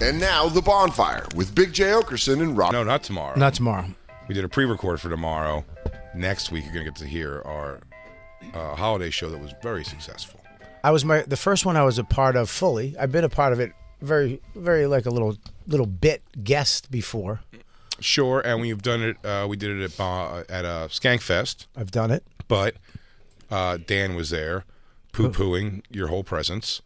And now, The Bonfire with Big J. Okerson and Rob. No, not tomorrow. Not tomorrow. We did a pre-record for tomorrow. Next week, you're going to get to hear our holiday show that was very successful. I was the first one I was a part of fully. I've been a part of it very, very like a little bit guest before. Sure, and we've done it. We did it at Skankfest. I've done it. But Dan was there, poo-pooing your whole presence.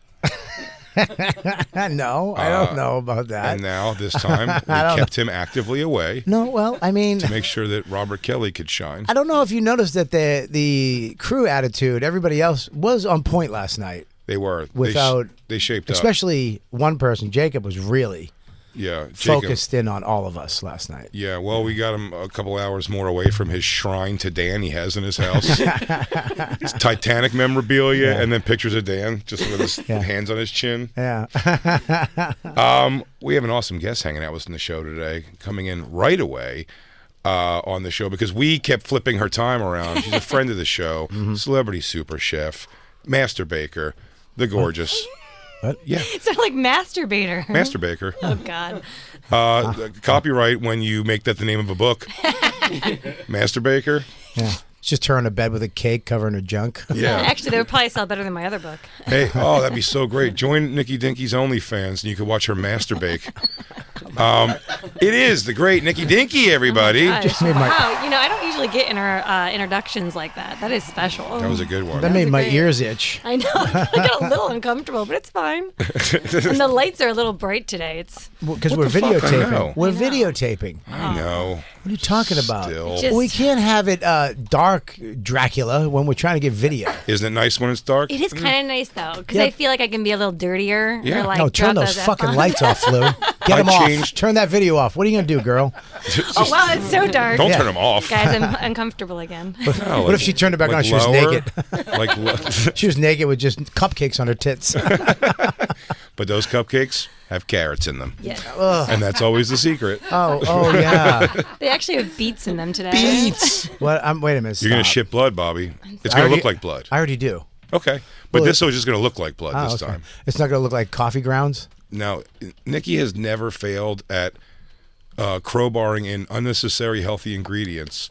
No, I don't know about that. And now, this time, we kept him actively away. No, well, I mean, to make sure that Robert Kelly could shine. I don't know if you noticed that the crew attitude, everybody else was on point last night. They were. They shaped up. Especially one person, Jacob, was really Jacob, focused in on all of us last night. Yeah, well, we got him a couple hours more away from his shrine to Dan he has in his house. His Titanic memorabilia, and then pictures of Dan just with his hands on his chin. Yeah. We have an awesome guest hanging out with us in the show today, coming in right away on the show because we kept flipping her time around. She's a friend of the show, celebrity super chef, master baker, the gorgeous... What? Yeah. It sounded like masturbator. Masturbator. Oh, God. Copyright when you make that the name of a book. Masturbator. Yeah. Just her in a bed with a cake covering her junk. Yeah. Actually, they would probably sell better than my other book. Hey, that'd be so great. Join Nikki Dinki's OnlyFans and you can watch her masturbate. It is the great Nikki Dinki, everybody. Oh, wow. You know, I don't usually get introductions like that. That is special. That was a good one. That made my ears itch. I know. I got a little uncomfortable, but it's fine. And the lights are a little bright today. It's because we're videotaping. We're videotaping. I know. What are you talking about? Still. We can't have it dark Dracula when we're trying to get video. Isn't it nice when it's dark? It is kind of nice, though, because I feel like I can be a little dirtier. Yeah. Or like No, turn those fucking lights off, Lou. Get them off. Turn that video off. What are you going to do, girl? Oh, wow, it's so dark. Don't turn them off. Guys, I'm uncomfortable again. What if she turned it back on? She was naked. She was naked with just cupcakes on her tits. But those cupcakes have carrots in them. Yeah. And that's always the secret. Oh yeah. They actually have beets in them today. Beets. What? Wait a minute. You're going to shit blood, Bobby. It's going to look like blood. I already do. Okay. But this is just going to look like blood this time. It's not going to look like coffee grounds? Now, Nikki has never failed at crowbarring in unnecessary healthy ingredients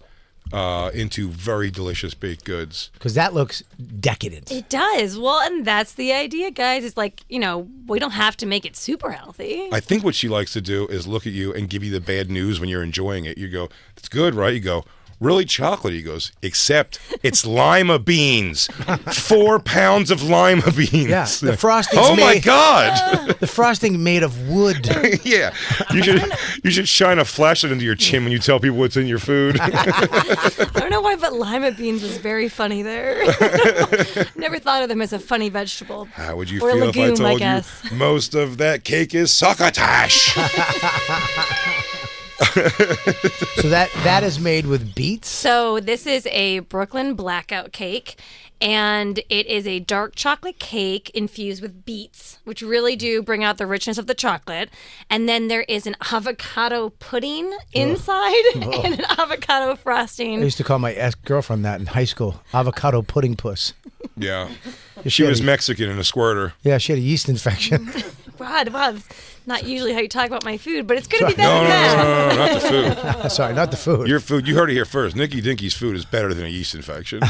into very delicious baked goods. Because that looks decadent. It does. Well, and that's the idea, guys. It's like, you know, we don't have to make it super healthy. I think what she likes to do is look at you and give you the bad news when you're enjoying it. You go, it's good, right? You go, really chocolate? He goes, except it's lima beans. 4 pounds of lima beans. Yeah, the frosting. Oh my God! The frosting made of wood. Yeah, you should shine a flashlight into your chin when you tell people what's in your food. I don't know why, but lima beans was very funny there. Never thought of them as a funny vegetable. How would you or feel legume, if I told you most of that cake is succotash? So that is made with beets? So this is a Brooklyn blackout cake, and it is a dark chocolate cake infused with beets, which really do bring out the richness of the chocolate. And then there is an avocado pudding inside and an avocado frosting. I used to call my ex-girlfriend that in high school, avocado pudding puss. Yeah. She was Mexican and a squirter. Yeah, she had a yeast infection. God, wow, that's not usually how you talk about my food, but it's going to be better than that. No, not the food. Sorry, not the food. Your food, you heard it here first. Nikki Dinki's food is better than a yeast infection.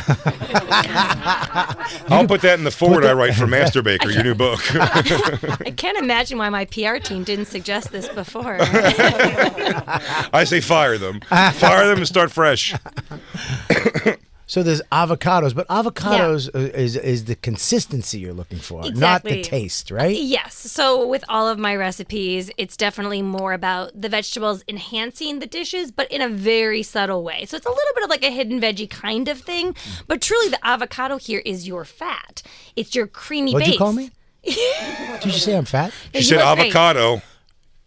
I'll put that in the forward I write for Master Baker, your new book. I can't imagine why my PR team didn't suggest this before. I say fire them. Fire them and start fresh. So there's avocados, but avocados is the consistency you're looking for, not the taste, right? Yes. So with all of my recipes, it's definitely more about the vegetables enhancing the dishes, but in a very subtle way. So it's a little bit of like a hidden veggie kind of thing, but truly the avocado here is your fat. It's your creamy base. What'd you call me? Did you say I'm fat? She said avocado.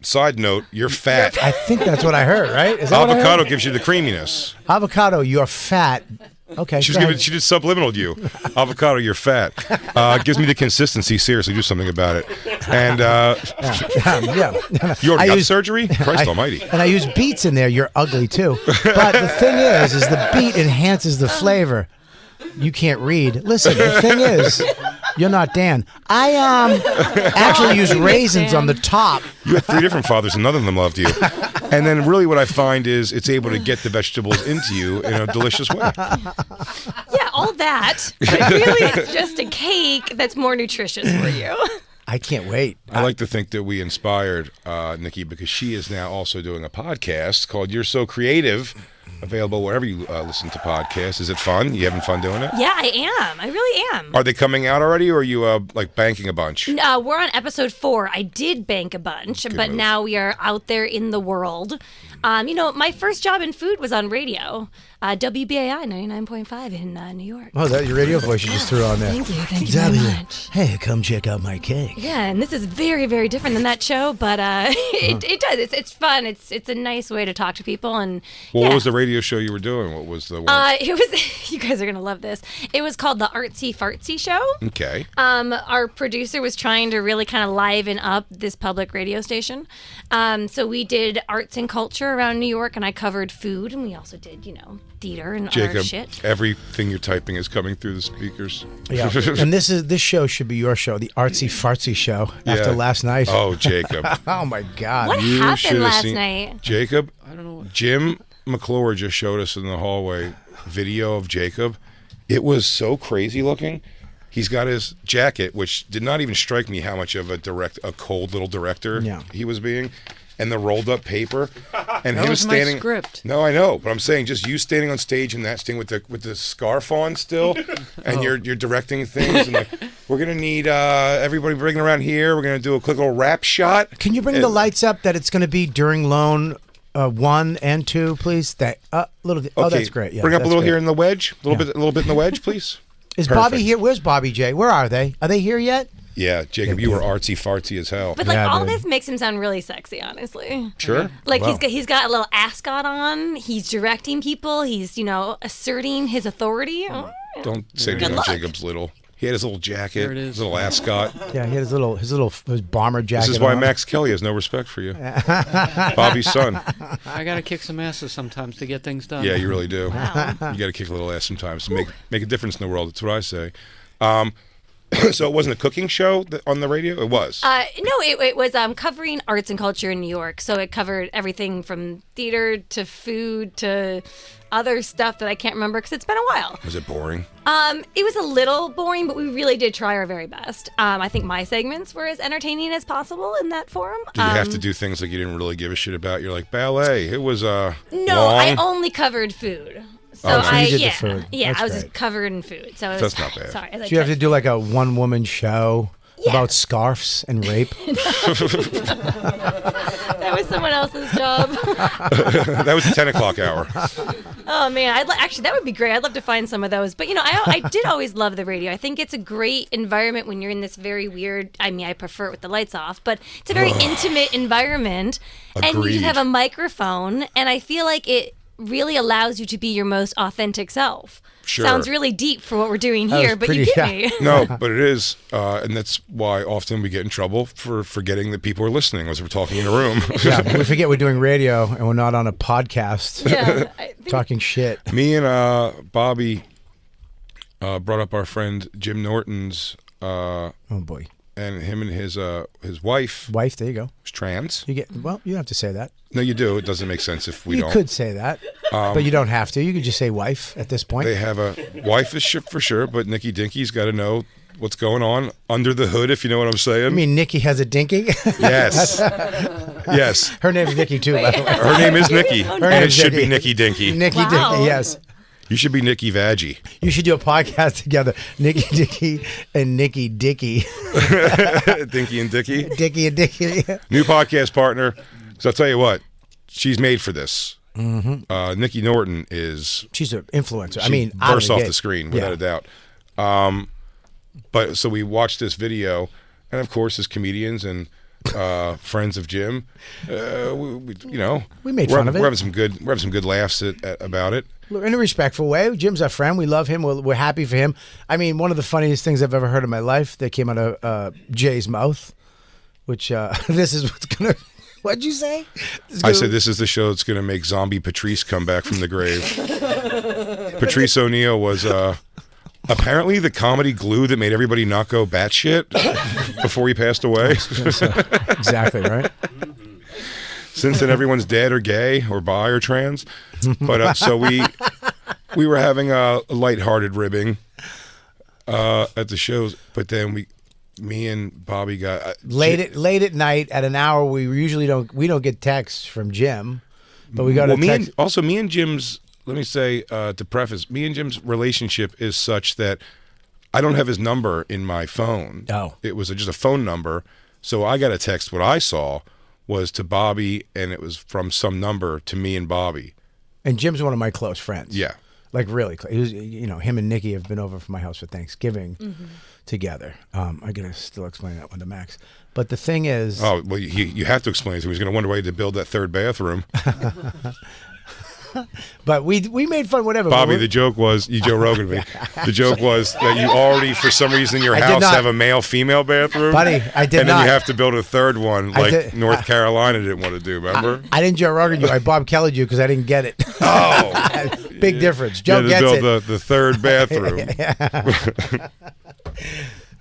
Side note, you're fat. I think that's what I heard, right? Is that avocado gives you the creaminess. Avocado, you're fat. Okay. She did subliminal to you. Avocado, you're fat. Gives me the consistency. Seriously, do something about it. And you already got surgery? Christ almighty. And I use beets in there. You're ugly too. But the thing is the beet enhances the flavor. You can't read. Listen, the thing is, You're not Dan. I actually use raisins on the top. You had 3 different fathers, and none of them loved you. And then really what I find is it's able to get the vegetables into you in a delicious way. Yeah, all that. But really, it's just a cake that's more nutritious for you. I can't wait. I like to think that we inspired Nikki because she is now also doing a podcast called You're So Creative, available wherever you listen to podcasts. Is it fun? You having fun doing it? Yeah, I am. I really am. Are they coming out already, or are you like banking a bunch? We're on episode 4. I did bank a bunch, but move. now we are out there in the world. My first job in food was on radio, WBAI 99.5 in New York. Oh, that's your radio voice you just threw on there. Thank you very much. Hey, come check out my cake. Yeah, and this is very, very different than that show, but it does. It's fun. It's a nice way to talk to people. And What was the radio show you were doing? What was the one? It was. You guys are gonna love this. It was called the Artsy Fartsy Show. Okay. Our producer was trying to really kind of liven up this public radio station. So we did arts and culture around New York, and I covered food, and we also did, theater and Jacob, our shit. everything you're typing is coming through the speakers. Yeah, and this show should be your show, the Artsy Fartsy Show. After last night. Oh, Jacob. Oh my God. What You should happened have last seen- night? Jacob, I don't know. Jim McClure just showed us in the hallway video of Jacob. It was so crazy looking. He's got his jacket, which did not even strike me how much of a cold little director he was being, and the rolled up paper, and That him was my standing. script. No, I know, but I'm saying just you standing on stage and that thing with the scarf on still, and you're directing things, and like we're gonna need everybody bringing around here. We're gonna do a quick little rap shot. Can you bring the lights up that it's going to be during loan 1 and 2, please? That little. Oh, Okay, that's great. Yeah, bring up a that's little great. here in the wedge, a little bit in the wedge, please. Is Perfect. Bobby here? Where's Bobby J? Where are they? Are they here yet? Yeah, Jacob, you were artsy fartsy as hell. But Yeah, all dude. this makes him sound really sexy, honestly. Sure. Like Wow. he's got a little ascot on. He's directing people. He's asserting his authority. Oh, Don't say Good anything luck. Jacob's little. He had his little jacket, There it is. his little ascot. Yeah, he had his bomber jacket. This is why on. Max Kelly has no respect for you. Bobby's son. I gotta kick some asses sometimes to get things done. Yeah, you really do. Wow. You got to kick a little ass sometimes to make a difference in the world. That's what I say. So it wasn't a cooking show on the radio? It was. No, it was covering arts and culture in New York. So it covered everything from theater to food to other stuff that I can't remember because it's been a while. Was it boring? It was a little boring, but we really did try our very best. I think my segments were as entertaining as possible in that forum. Did you have to do things like you didn't really give a shit about? You're like, ballet. It was No, long. I only covered food. So Oh, so you I did the yeah, food. yeah, That's I was just great. covered in food. So it was, That's not bad. Sorry, Do you have to do like a one-woman show about scarves and rape? that was someone else's job. That was the 10 o'clock hour. Oh man, actually that would be great. I'd love to find some of those. But I did always love the radio. I think it's a great environment when you're in this very weird. I mean, I prefer it with the lights off, but it's a very intimate environment, and you Agreed. just have a microphone, and I feel like it really allows you to be your most authentic self. Sure. Sounds really deep for what we're doing That here, was but you pretty- get yeah. me. No, but it is, and that's why often we get in trouble for forgetting that people are listening as we're talking in a room. Yeah, we forget we're doing radio and we're not on a podcast Yeah, I think talking shit. Me and Bobby brought up our friend Jim Norton's, Oh boy, and him and his wife wife. There you go. was trans. You get well. You don't have to say that. No, you do. It doesn't make sense if we You don't. could say that, but you don't have to. You could just say wife at this point. They have a wife is ship for sure, but Nikki Dinky's got to know what's going on under the hood, if you know what I'm saying. I mean, Nikki has a dinky. Yes. Yes. Her name's Nikki too, by the way. Her name is Nikki, and it name's should be Nikki. Nikki Dinky. Nikki Wow. Dinky. Yes. You should be Nikki Vaggie. You should do a podcast together, Nikki Dicky and Nikki Dicky, Dinky and Dicky. Dicky and Dicky. New podcast partner. So I'll tell you what, she's made for this. Mm-hmm. Nikki Norton is She's an influencer. I she mean, out bursts of off the the gate. screen without Yeah. a doubt. But so we watched this video, and of course, as comedians and friends of Jim, We made fun of it. We're having some good laughs about it. In a respectful way. Jim's our friend. We love him. We're happy for him. I mean, one of the funniest things I've ever heard in my life that came out of Jay's mouth, which this is what's gonna. What'd you say? I said this is the show that's going to make zombie Patrice come back from the grave. Patrice O'Neill was apparently the comedy glue that made everybody not go batshit before he passed away. Exactly right. Since then, everyone's dead or gay or bi or trans. But so we were having a lighthearted ribbing at the shows, but then me and Bobby got late at night at an hour we usually don't get texts from Jim, but we got a text. Me and Jim's. Let me say to preface, me and Jim's relationship is such that I don't have his number in my phone. Oh. It was just a phone number, so I got a text. What I saw was to Bobby, and it was from some number to me and Bobby. And Jim's one of my close friends. Yeah. Like really close. He was, him and Nikki have been over for my house for Thanksgiving together. I gotta still explain that one to Max. But the thing is, oh well, you have to explain it to him. He's going to wonder why he had to build that third bathroom. but we made fun, whatever. Bobby, the joke was, you Joe Rogan me. The joke was that you already, for some reason, in your house have a male-female bathroom. Buddy, I did and not. then you have to build a third one, like North Carolina didn't want to do, remember? I didn't Joe Rogan you. I Bob Kelly'd you because I didn't get it. Oh. Big difference. Joe you gets to it. build the third bathroom.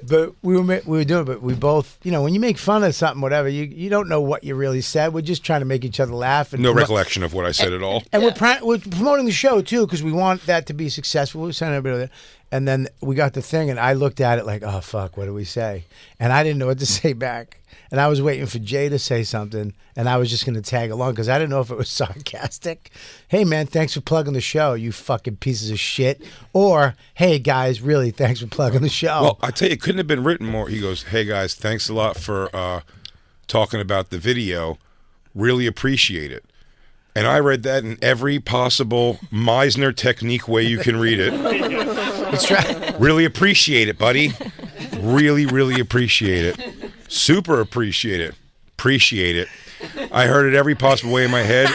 But we were doing it, but we both, when you make fun of something, whatever, you don't know what you really said. We're just trying to make each other laugh. And no recollection of what I said at all. And we're promoting the show, too, because we want that to be successful. We're sending everybody there. And then we got the thing, and I looked at it like, oh, fuck, what do we say? And I didn't know what to say back. And I was waiting for Jay to say something, and I was just going to tag along because I didn't know if it was sarcastic. Hey, man, thanks for plugging the show, you fucking pieces of shit. Or, hey, guys, really, thanks for plugging the show. Well, I tell you, it couldn't have been written more. He goes, hey, guys, thanks a lot for talking about the video. Really appreciate it. And I read that in every possible Meisner technique way you can read it. That's right. Really appreciate it, buddy. Really, really appreciate it. Super appreciate it. Appreciate it. I heard it every possible way in my head.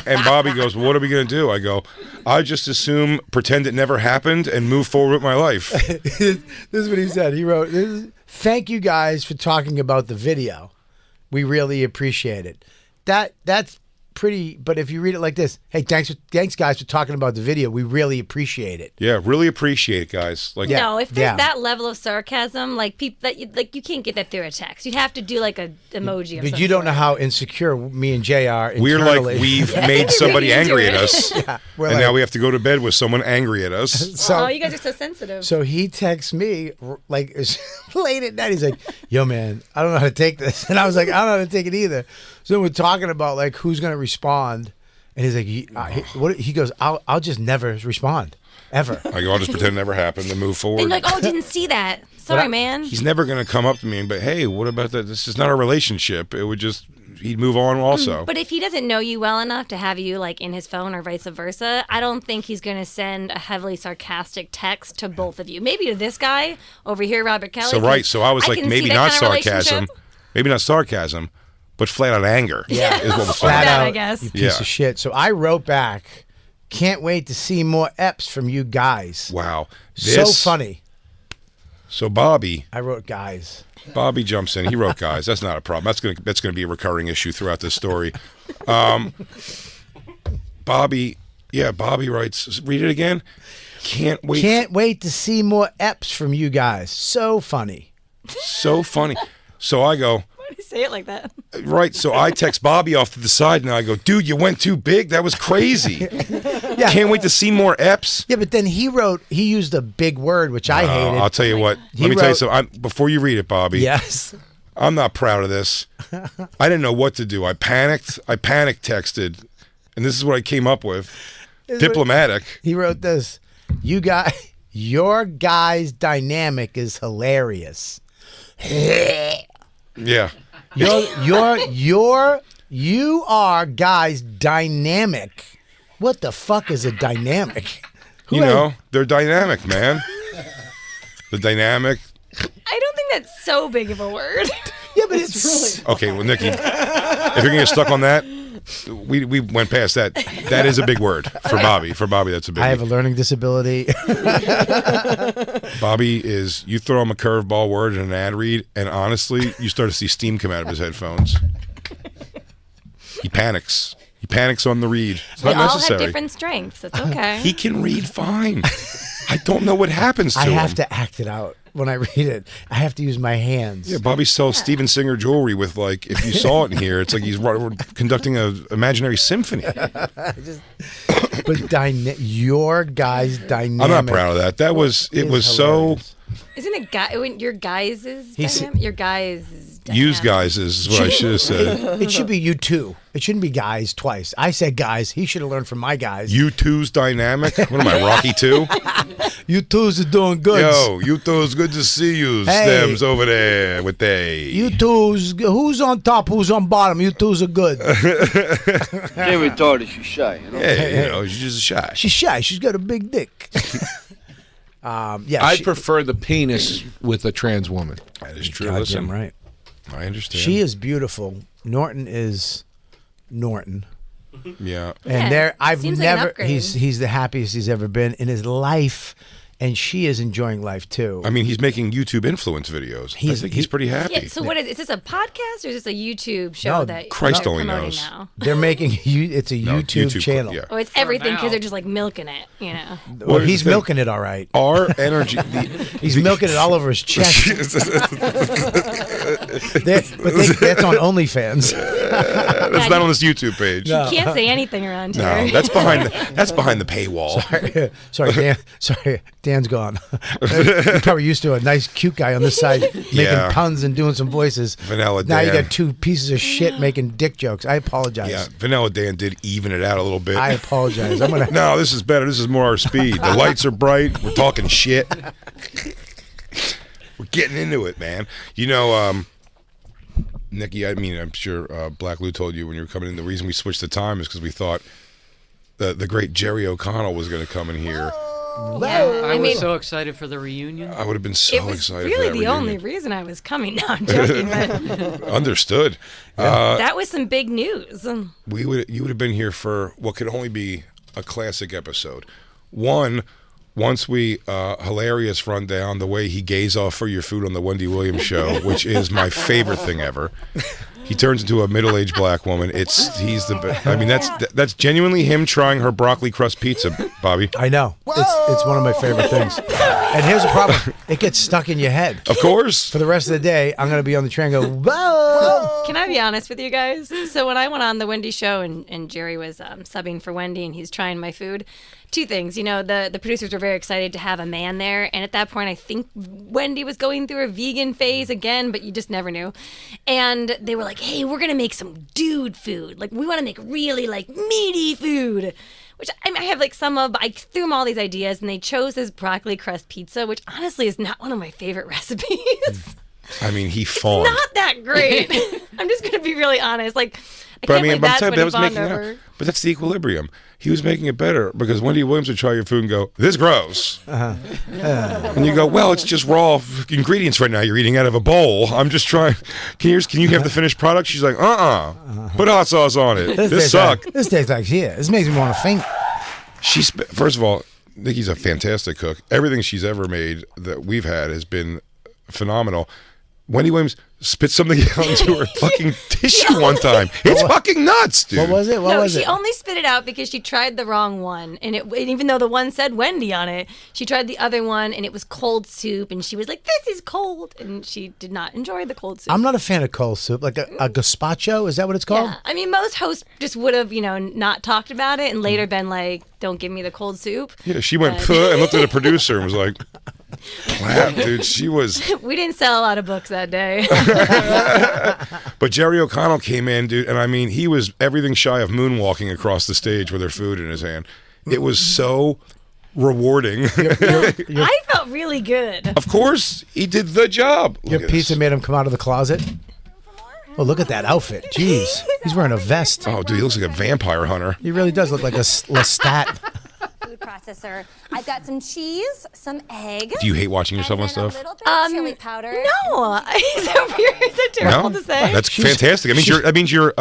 And Bobby goes, well, what are we going to do? I go, I just assume, pretend it never happened and move forward with my life. This is what he said. He wrote, thank you guys for talking about the video. We really appreciate it. That's pretty, but if you read it like this, hey, thanks guys for talking about the video. We really appreciate it. Yeah, really appreciate it, guys. Like, no, if there's that level of sarcasm, like people you can't get that through a text. You'd have to do like a emoji. But you don't know how insecure me and Jay are. We're internally. like we've made somebody angry at us, yeah, and now we have to go to bed with someone angry at us. So, you guys are so sensitive. So he texts me like it's late at night. He's like, "Yo, man, I don't know how to take this," and I was like, "I don't know how to take it either." So we're talking about like who's gonna respond, and he's like, "What?" He goes, "I'll just never respond, ever." I go, I'll just pretend it never happened and move forward. And you're like, "Oh, didn't see that. Sorry, man." He's never gonna come up to me and be, hey, what about that? This is not a relationship. It would just he'd move on also. But if he doesn't know you well enough to have you like in his phone or vice versa, I don't think he's going to send a heavily sarcastic text to both of you. Maybe to this guy over here, Robert Kelly. So I was like, maybe not sarcasm, but flat out anger. Yeah, is what was flat out, I guess. You piece of shit. So I wrote back, can't wait to see more eps from you guys. Wow, So funny. So Bobby, I wrote guys. Bobby jumps in. He wrote guys. That's not a problem. That's gonna be a recurring issue throughout this story. Bobby writes. Read it again. Can't wait to see more eps from you guys. So funny. So funny. So I go, Why do you say it like that? right. So I text Bobby off to the side and I go, dude, you went too big. That was crazy. Yeah. Can't wait to see more eps. Yeah, but then he used a big word, which I hated. I'll tell you what. Let me tell you something. Before you read it, Bobby. Yes. I'm not proud of this. I didn't know what to do. I panicked. I panic texted. And this is what I came up with. Diplomatic. He wrote this. Your guy's dynamic is hilarious. Yeah. You are guys dynamic. What the fuck is a dynamic? They're dynamic, man. The dynamic. I don't think that's so big of a word. Yeah, but it's really okay. Well, Nikki, if you're gonna get stuck on that, we went past that. That is a big word for Bobby. For Bobby, that's a big. I have a learning disability. Bobby you throw him a curveball word in an ad read, and honestly, you start to see steam come out of his headphones. He panics. He panics on the read. It's We not all necessary. have different strengths. It's okay. He can read fine. I don't know what happens to I him. have to act it out when I read it. I have to use my hands. Yeah, Bobby sells Steven Singer jewelry with, like, if you saw it in here, it's like he's conducting an imaginary symphony. But your guy's dynamic. I'm not proud of that. It was so Isn't it your guys' He's- dynamic? Your guys' used guys is what I should have said. It should be you two. It shouldn't be guys twice. I said guys. He should have learned from my guys. You two's dynamic. What am I, Rocky 2? You two's are doing good. Yo, you two's good to see you. Hey. Stems over there with they. You two's who's on top, who's on bottom. You two's are good. She ain't retarded, she's shy, you know? Hey, you know, she's just shy. She's shy. She's got a big dick. Yeah, I prefer the penis with a trans woman. That is true. Goddamn Listen, right. I understand. She is beautiful. Norton is Norton. Yeah. And Yeah, I've seems like an never upgrade. he's the happiest he's ever been in his life, and she is enjoying life too. I mean, he's making YouTube influence videos. I think he's pretty happy. Yeah, so what is this a podcast or is this a YouTube show No, that Christ you're only promoting knows. now? They're making it's a No, YouTube channel. Yeah. Oh, it's everything because they're just like milking it, you know. Well, What is he's the thing? milking it all right. Our energy. He's milking it all over his chest. That's on OnlyFans. That's not on this YouTube page. No. You can't say anything around No, here. that's behind the paywall. Sorry, Dan. Sorry, Dan's gone. You're probably used to a nice, cute guy on this side making Yeah. puns and doing some voices. Vanilla Now you Dan. got two pieces of shit making dick jokes. I apologize. Yeah, Vanilla Dan did even it out a little bit. I apologize. I'm gonna. No, this is better. This is more our speed. The lights are bright. We're talking shit. We're getting into it, man. You know, Nikki, I mean, I'm sure Black Lou told you when you were coming in, the reason we switched the time is because we thought the great Jerry O'Connell was going to come in here. Yeah, I was mean, so excited for the reunion. I would have been so it was excited really for that the only reunion. reason I was coming. No, I'm joking, but Understood. that was some big news. You would have been here for what could only be a classic episode. One, once we hilarious rundown the way he gaze off for your food on the Wendy Williams show, which is my favorite thing ever. He turns into a middle-aged black woman. He's the best. I mean, that's genuinely him trying her broccoli crust pizza, Bobby. I know. It's one of my favorite things. And here's the problem: it gets stuck in your head. Of course. For the rest of the day, I'm gonna be on the train and go, whoa. Can I be honest with you guys? So when I went on the Wendy show and Jerry was subbing for Wendy and he's trying my food, two things. You know, the producers were very excited to have a man there. And at that point, I think Wendy was going through a vegan phase again, but you just never knew. And they were like, hey, we're going to make some dude food. Like, we want to make really, like, meaty food. Which I have, like, some of, but I threw them all these ideas, and they chose this broccoli crust pizza, which honestly is not one of my favorite recipes. I mean, he fawned. Not that great. I'm just going to be really honest. Like, I But can't believe that's but what he was fawned making over. it. But that's the equilibrium. He was making it better because Wendy Williams would try your food and go, "This is gross," and you go, "Well, it's just raw ingredients right now. You're eating out of a bowl. I'm just trying. Can you have the finished product?" She's like, Put hot sauce on it. This tastes sucked." Like, this tastes like shit. This makes me want to faint. First of all, Nikki's a fantastic cook. Everything she's ever made that we've had has been phenomenal. Wendy Williams spit something out into her fucking tissue one time. It's fucking nuts, dude. What was it? What No, was she it? only spit it out because she tried the wrong one, and even though the one said Wendy on it, she tried the other one, and it was cold soup, and she was like, "This is cold," and she did not enjoy the cold soup. I'm not a fan of cold soup. Like a gazpacho, is that what it's called? Yeah, I mean, most hosts just would have, not talked about it, and later been like, "Don't give me the cold soup." Yeah, she went "Puh," and looked at the producer and was like, wow, dude, she was. We didn't sell a lot of books that day. But Jerry O'Connell came in, dude, and I mean, he was everything shy of moonwalking across the stage with her food in his hand. It was so rewarding. I felt really good. Of course, he did the job. Your Look at pizza this. made him come out of the closet? Oh, look at that outfit. Jeez. He's wearing a vest. Oh, dude, he looks like a vampire hunter. He really does look like a Lestat. Food processor. I've got some cheese, some egg. Do you hate watching yourself on and then stuff? A little bit of chili powder. No, is that weird? Is that terrible to say? That's fantastic. That means you're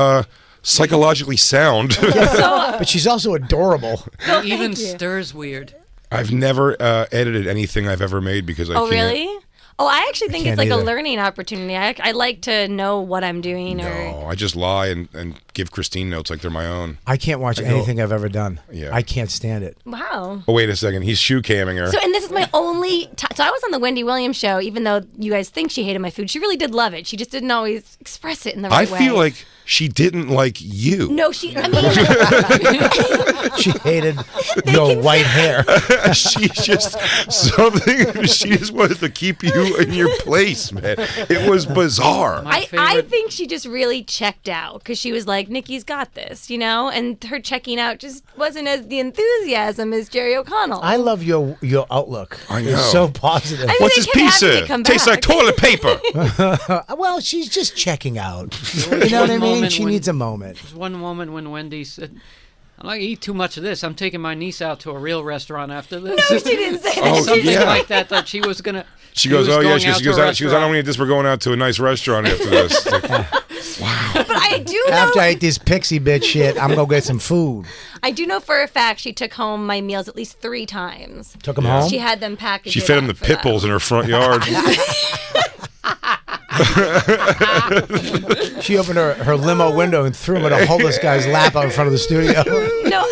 psychologically sound. But she's also adorable. It even you. stirs weird. I've never edited anything I've ever made because I Oh, can't. really? Oh, I actually think it's can't like either. a learning opportunity. I like to know what I'm doing. Or No, I just lie and give Christine notes like they're my own. I can't watch anything I've ever done. Yeah. I can't stand it. Wow. Oh, wait a second. He's shoe camming her. So, and this is my only time. So I was on the Wendy Williams show, even though you guys think she hated my food. She really did love it. She just didn't always express it in the right way. I feel like she didn't like you. No, I mean... She hated your white hair. She's just something. She just wanted to keep you in your place, man. It was bizarre. I think she just really checked out because she was like, Nikki's got this, you know? And her checking out just wasn't as the enthusiasm as Jerry O'Connell. I love your outlook. I know. It's so positive. I mean, What's they this kept having pizza? to come Tastes like back. toilet paper. Well, she's just checking out. You know what I mean? She needs a moment. There's one moment when Wendy said, "I'm not gonna eat too much of this. I'm taking my niece out to a real restaurant after this." No, she didn't say that. Oh, Something yeah. like that. That she was gonna. She goes, was oh yeah. going She out to goes, a out. She goes, I don't restaurant. need this. We're going out to a nice restaurant after this. It's like, But I do know. After I eat this pixie bitch shit, I'm gonna get some food. I do know for a fact she took home my meals at least 3 times. Took him home. She had them packaged. she fed him the pit bulls in her front yard. She opened her limo window and threw him in a homeless guy's lap out in front of the studio. No,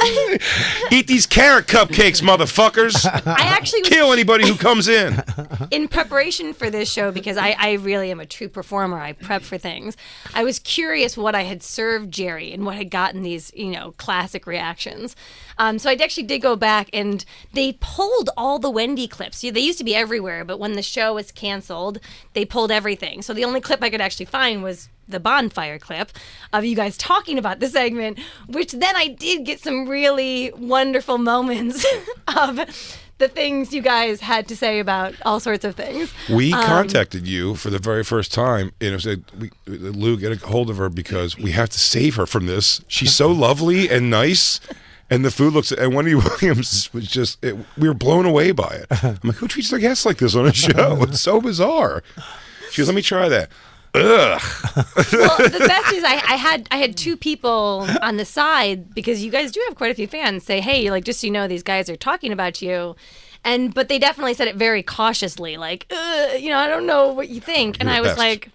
Eat these carrot cupcakes, motherfuckers. I actually was Kill anybody who comes in. in preparation for this show, because I really am a true performer. I prep for things. I was curious what I had served Jerry and what had gotten these, classic reactions. So I actually did go back, and they pulled all the Wendy clips. They used to be everywhere, but when the show was canceled, they pulled everything. So the only clip I could actually find was the Bonfire clip of you guys talking about the segment, which then I did get some really wonderful moments of the things you guys had to say about all sorts of things. We contacted you for the very first time, and it said, Lou, get a hold of her because we have to save her from this. She's so lovely and nice. And the food looks, and Wendy Williams was just, we were blown away by it. I'm like, who treats their guests like this on a show? It's so bizarre. She goes, let me try that. Ugh. Well, the best is I had 2 people on the side, because you guys do have quite a few fans, say, hey, like, just so you know, these guys are talking about you. But they definitely said it very cautiously, like, I don't know what you think. And You're I the was best. like,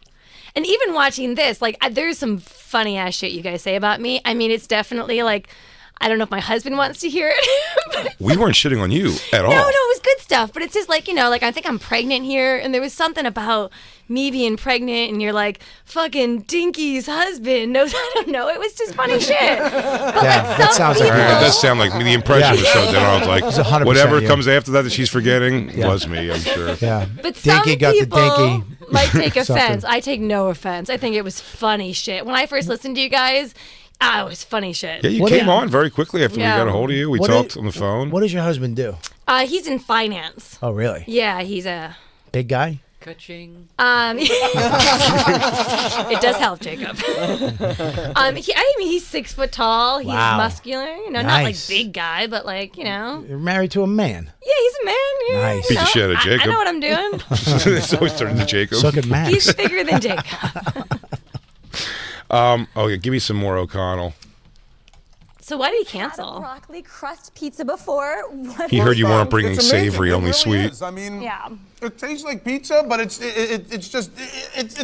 and even watching this, like, there's some funny ass shit you guys say about me. I mean, it's definitely like, I don't know if my husband wants to hear it. But We weren't shitting on you at all. no, it was good stuff. But it's just like, like, I think I'm pregnant here. And there was something about me being pregnant, and you're like, fucking Dinky's husband knows. I don't know. It was just funny shit. But that sounds like It does sound like me. The impression was so then I was like, 100% whatever you. comes after that she's forgetting was me, I'm sure. Yeah. But some Dinky got the people dinky. might take offense. Something. I take no offense. I think it was funny shit. When I first listened to you guys, it was funny shit. Yeah, you What came did- on very quickly after Yeah. we got a hold of you. We What talked did- on the phone. What does your husband do? He's in finance. Oh, really? Yeah, he's a. Big guy? Ka-ching. It does help, Jacob. He's 6 foot tall. He's Wow. muscular. Not like Nice. big guy, but like. You're married to a man. Yeah, he's a man. Yeah, Nice. Beat the shit out of I Jacob. know what I'm doing. It's always turning to Jacob. So could Max. He's bigger than Jacob. Okay, give me some more O'Connell. So why did he Had a cancel? broccoli crust pizza before. He heard you weren't bringing It's amazing. savory, It only really sweet. is. I mean, Yeah. it tastes like pizza, but it's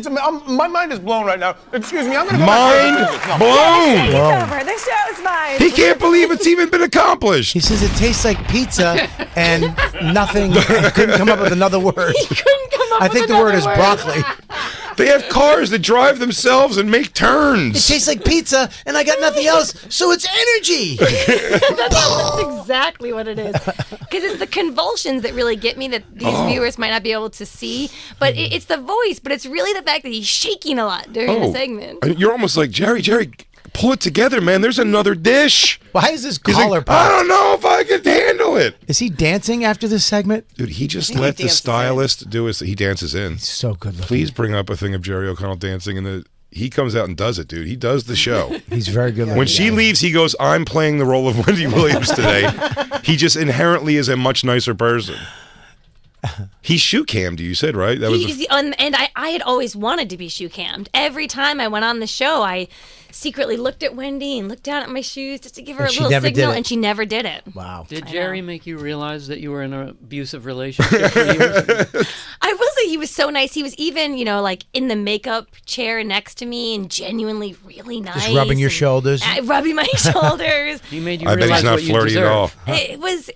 my mind is blown right now. Excuse me, I'm gonna go Mind blown. It's over. The show's mine. He can't believe it's even been accomplished. He says it tastes like pizza, and nothing. Couldn't come up with another word. He couldn't come up I with think the word is another broccoli. They have cars that drive themselves and make It turns. tastes like pizza, and I got nothing else, so it's energy. That's exactly what it is. Because it's the convulsions that really get me that these viewers might not be able to see. But it's the voice, but it's really the fact that he's shaking a lot during the segment. You're almost like, Jerry, pull it together, man. There's another dish. Why is this He's collar like, I pop? don't know if I can handle it. Is he dancing after this segment? Dude, he just think let he the dances stylist do his. He dances in. So good looking. Please bring up a thing of Jerry O'Connell dancing, and he comes out and does it, dude. He does the show. He's very good looking. When she leaves, he goes, I'm playing the role of Wendy Williams today. He just inherently is a much nicer person. He's shoe cammed, you said, right? That was And I had always wanted to be shoe cammed. Every time I went on the show, I secretly looked at Wendy and looked down at my shoes just to give her And a she little never did signal, it. and she never did it. Wow. Did Jerry make you realize that you were in an abusive relationship for years? I will say honestly, he was so nice. He was even, like in the makeup chair next to me and genuinely really nice. Just rubbing your shoulders. Rubbing my shoulders. He made you I bet realize he's not what you flirty at deserve. all.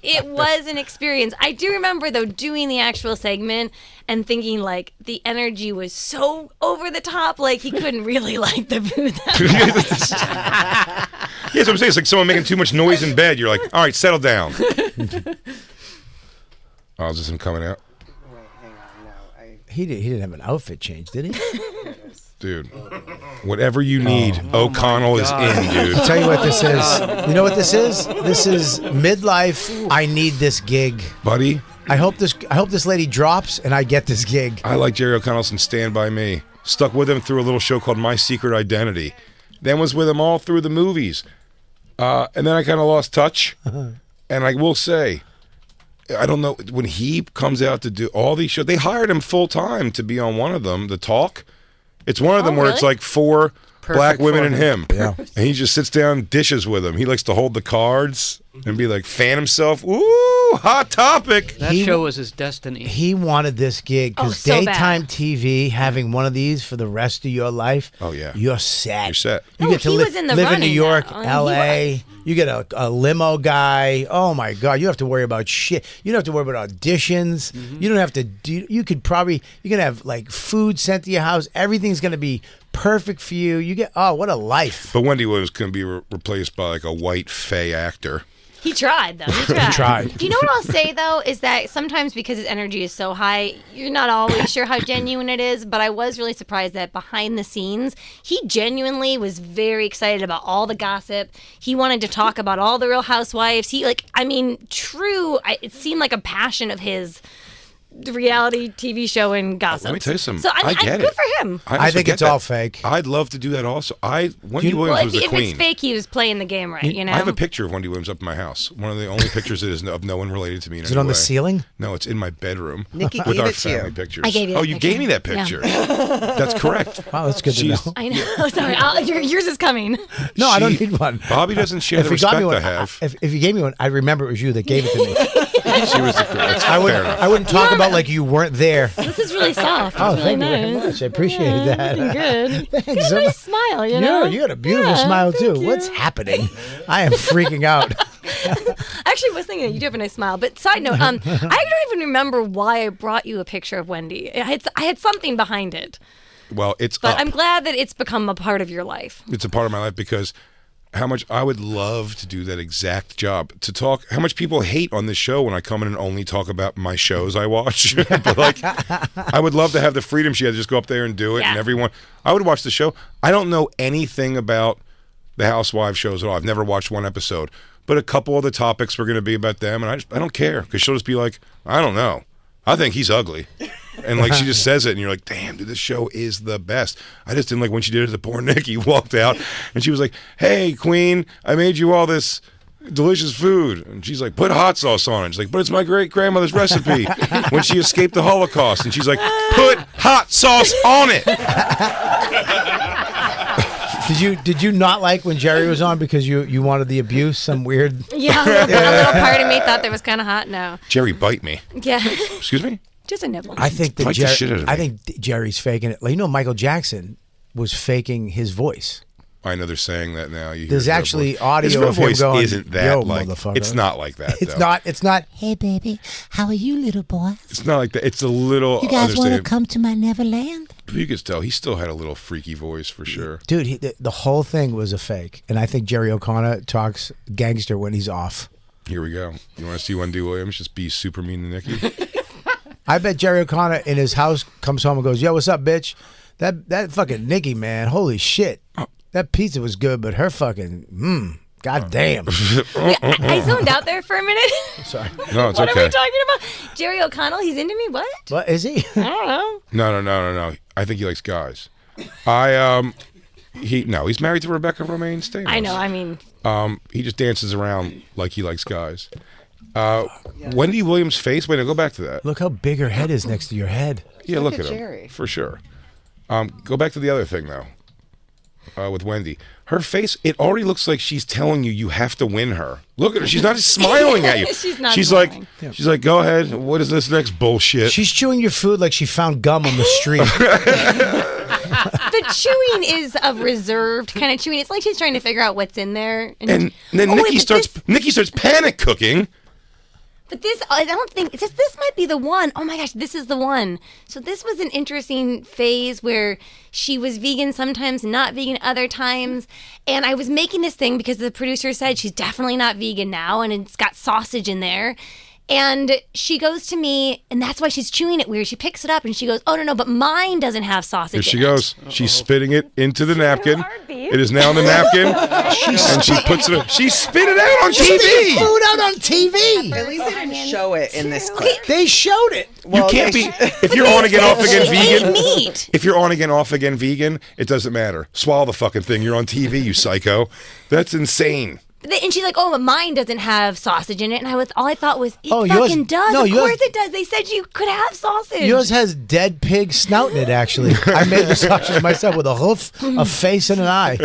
It was an experience. I do remember though doing the actual segment and thinking like the energy was so over the top, like he couldn't really like the food that much. Yeah, that's what I'm saying. It's like someone making too much noise in bed. You're like, all right, settle down. Oh, is this him coming out? He didn't have an outfit change, did he? Dude, whatever you need, O'Connell is in, dude. I'll tell you what this is. You know what this is? This is midlife. I need this gig, Buddy, I hope this lady drops and I get this gig. I like Jerry O'Connell from Stand By Me. Stuck with him through a little show called My Secret Identity. Then was with him all through the movies. And then I kind of lost touch. And I will say, I don't know, when he comes out to do all these shows, they hired him full time to be on one of them, The Talk. It's one of them where it's like 4 black women and him. Yeah. And he just sits down and dishes with them. He likes to hold the cards and be like, fan himself. Ooh, hot topic. That show was his destiny. He wanted this gig because so bad. daytime TV, having one of these for the rest of your life. Oh, yeah. You're set. You're set. You No, get to he was in the live in New running York, now. L.A. You get a limo guy. Oh my God! You don't have to worry about shit. You don't have to worry about auditions. You don't have to do. You could probably you're gonna have like food sent to your house. Everything's gonna be perfect for you. You get what a life. But Wendy Williams can be replaced by like a white fey actor. He tried, though. He tried. He tried. Do you know what I'll say, though, is that sometimes because his energy is so high, you're not always sure how genuine it is, but I was really surprised that behind the scenes, he genuinely was very excited about all the gossip. He wanted to talk about all the Real Housewives. It seemed like a passion of his, the reality TV show and gossip. Let me tell you something. So I get good it. for him. I also think get it's that. all fake. I'd love to do that also. Wendy you- Williams Well, was the if queen. it's fake, he was playing the game right, you know? I have a picture of Wendy Williams up in my house. One of the only pictures that is of no one related to me in Is any it on the way. ceiling? No, it's in my bedroom Nikki with gave our it to you. family pictures. I gave you that you picture. gave me that Yeah. picture. That's correct. Wow, that's good to She's- know. I know. Sorry. Yours is coming. No, I don't need one. Bobby doesn't share the If you got respect me one, I have. if you gave me one, I remember it was you that gave it to me. She was the that's I fair enough. wouldn't talk about like you weren't there. This is really soft. Oh, It's really thank you very nice. much. I appreciate that. Good. Thanks. You got a nice smile, you know? You got a beautiful smile too. What's happening? I am freaking out. Actually, I was thinking that you do have a nice smile. But side note, I don't even remember why I brought you a picture of Wendy. I had something behind it. Well, it's But up. I'm glad that it's become a part of your life. It's a part of my life because how much I would love to do that exact job, to talk how much people hate on this show when I come in and only talk about my shows I watch. But like, I would love to have the freedom she had to just go up there and do it. Yeah. And everyone, I would watch the show. I don't know anything about the Housewives shows at all. I've never watched one episode, but a couple of the topics were going to be about them, and I don't care because she'll just be like, I don't know, I think he's ugly. And like she just says it, and you're like, "Damn, dude, this show is the best." I just didn't like when she did it to poor Nikki. Walked out, and she was like, "Hey, Queen, I made you all this delicious food," and she's like, "Put hot sauce on it." She's like, "But it's my great grandmother's recipe when she escaped the Holocaust," and she's like, "Put hot sauce on it." Did you not like when Jerry was on because you wanted the abuse? Some weird. Yeah, a little part of me thought that was kind of hot. No. Jerry, bite me. Yeah. Excuse me. Just a nibble. I think that Fight the shit out of me. I think Jerry's faking it. Like, you know, Michael Jackson was faking his voice. I know they're saying that now. You hear There's his real actually voice. audio His real of him voice going, isn't that "Yo, like. motherfucker." It's not like that. It's though. not. It's not. Hey, baby, how are you, little boy? It's not like that. It's a little. You guys want to understated. come to my Neverland? You could tell he still had a little freaky voice for sure. Dude, the whole thing was a fake, and I think Jerry O'Connor talks gangster when he's off. Here we go. You want to see Wendy Williams just be super mean to Nikki? I bet Jerry O'Connor in his house comes home and goes, "Yo, what's up, bitch? That fucking Nikki, man, holy shit, that pizza was good, but her fucking, goddamn." I zoned out there for a minute. Sorry. No, it's What okay. are we talking about? Jerry O'Connell, he's into me? What? What is he? I don't know. No. I think he likes guys. He's married to Rebecca Romaine Stamos. I know, I mean. He just dances around like he likes guys. Wendy Williams' face. Wait, no, go back to that. Look how big her head is next to your head. Yeah, look at at him Jerry. for sure. Go back to the other thing though. with Wendy. Her face, it already looks like she's telling you have to win her. Look at her. She's not smiling at you. She's not She's smiling. she's like, go ahead. What is this next bullshit? She's chewing your food like she found gum on the street. The chewing is a reserved kind of chewing. It's like she's trying to figure out what's in there. and then Nikki starts panic cooking. But this, I don't think, this might be the one. Oh my gosh, this is the one. So this was an interesting phase where she was vegan sometimes, not vegan other times. And I was making this thing because the producer said she's definitely not vegan now and it's got sausage in there. And she goes to me, and that's why she's chewing it weird. She picks it up and she goes, oh, no, but mine doesn't have sausage Here she in it. goes. She's spitting it into the napkin. It is now in the napkin. And she puts it, she spit it out on TV. Food out on TV. At least they didn't show it in this clip. They showed it. You can't be, if you're on again, off again She ate vegan. meat. If you're on again, off again vegan, it doesn't matter. Swallow the fucking thing. You're on TV, you psycho. That's insane. And she's like, oh, but mine doesn't have sausage in it. And all I thought was, it yours- fucking does. no, of yours- course it does. They said you could have sausage. Yours has dead pig snout in it, actually. I made the sausage myself with a hoof, a face, and an eye.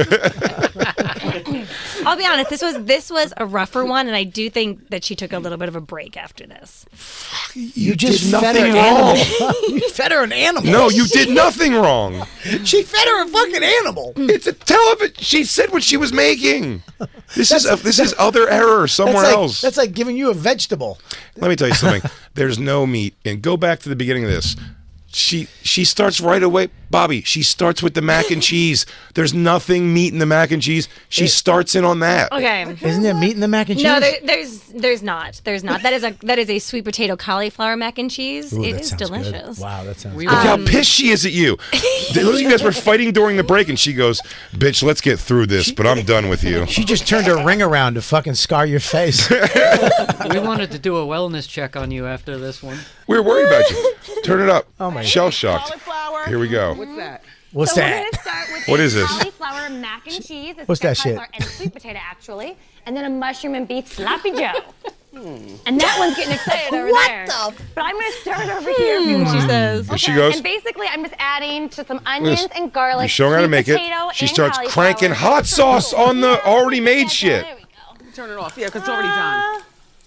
I'll be honest, this was a rougher one, and I do think that she took a little bit of a break after this. You just did fed her nothing an wrong. animal. You fed her an animal. No, you did nothing wrong. She fed her a fucking animal. It's a television. She said what she was making. This is other error somewhere else. That's like giving you a vegetable. Let me tell you something. There's no meat. And go back to the beginning of this. She starts right away. Bobby, she starts with the mac and cheese. There's nothing meat in the mac and cheese. She starts in on that. Okay. Isn't there meat in the mac and cheese? No, there's not. There's not. That is a sweet potato cauliflower mac and cheese. Ooh, It that is sounds good. delicious. Wow, that sounds We good. Look how pissed she is at you. Those of you guys were fighting during the break, and she goes, bitch, let's get through this, but I'm done with you. She just turned her ring around to fucking scar your face. We wanted to do a wellness check on you after this one. We were worried about you. Turn it up. Oh, my Shell shocked. Cauliflower. Here we go. What's that? What's So we're that? gonna start with What a is this? cauliflower mac and cheese. It's What's got that shit? cauliflower and sweet potato, actually. And then a mushroom and beef sloppy joe. And that one's getting excited over there. But I'm going to start over here if you want. She says. Here she goes. And basically, I'm just adding to some onions and garlic. You're showing her how to sweet make it. potato, She and starts cauliflower. cranking hot sauce on the already made shit. There we go. Turn it off. Yeah, because it's already done.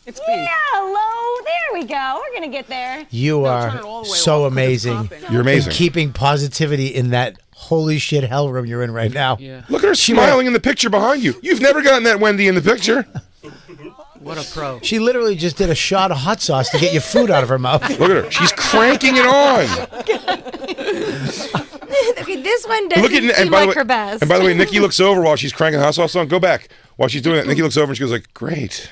It's beef. Yeah, hello. There we go. We're going to get there. You turn it are all the way so off 'cause it's amazing. popping. You're amazing. In keeping positivity in that holy shit hell room you're in right now. Yeah. Look at her smiling in the picture behind you. You've never gotten that Wendy in the picture. What a pro. She literally just did a shot of hot sauce to get your food out of her mouth. Look at her. She's cranking it on. Okay, this one doesn't seem like her best. And by the way, Nikki looks over while she's cranking hot sauce on. Go back. While she's doing that, Nikki looks over and she goes like, great.